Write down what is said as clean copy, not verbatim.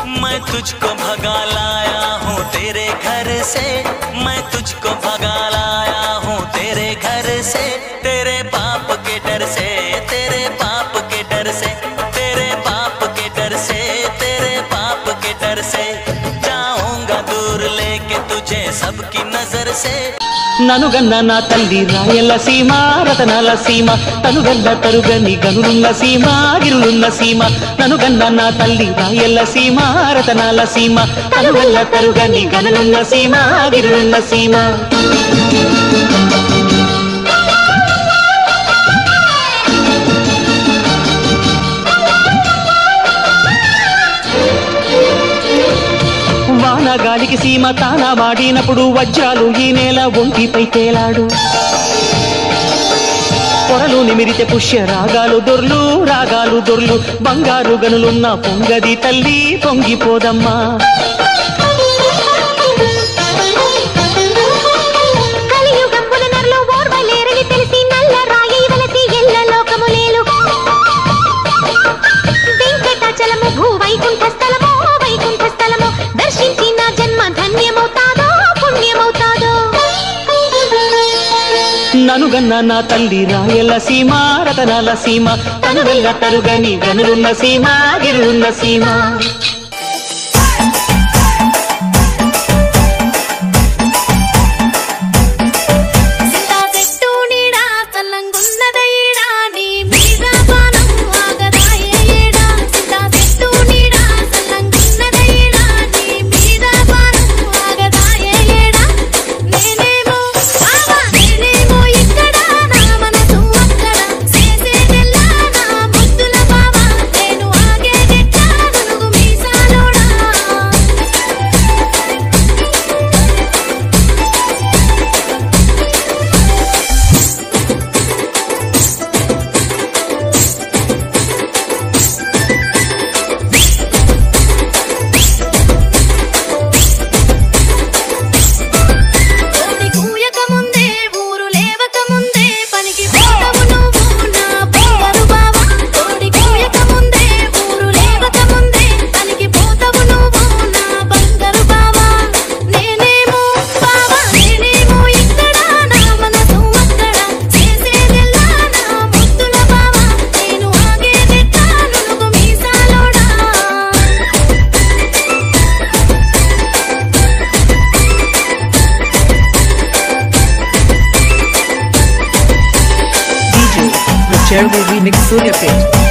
मैं तुझको भगा लाया हूँ तेरे घर से, मैं तुझको भगा लाया हूँ तेरे घर से, तेरे बाप के डर से, तेरे बाप के डर से, तेरे बाप के डर से, तेरे बाप के डर से जाऊंगा दूर लेके तुझे सबकी नजर से। ననుగన్న నా తల్లి రాయల సీమ రతనాల సీమ, తనుగల్ల తరుగని గనులున్న సీమ గిరులున్న సీమ, ననుగన్న నా తల్లి రాయల సీమ రతనాల సీమ, తనుగల్ల తరుగని గనులున్న సీమ గిరులున్న సీమ. గాలికి సీమ తానా మాడినప్పుడు వజ్రాలు ఈ నేల ఒంటిపై తేలాడు, పొరలు నిమిరితే పుష్య రాగాలు దొర్లు రాగాలు దొర్లు, బంగారు గనులున్న పొంగది తల్లి పొంగిపోదమ్మా. ననుగన్న నా తల్లి రాయల సీమ రతనాల సీమ, తనుగల్ల తరుగని గనులున్న సీమ గిరులున్న సీమ. Share the remix Surya page.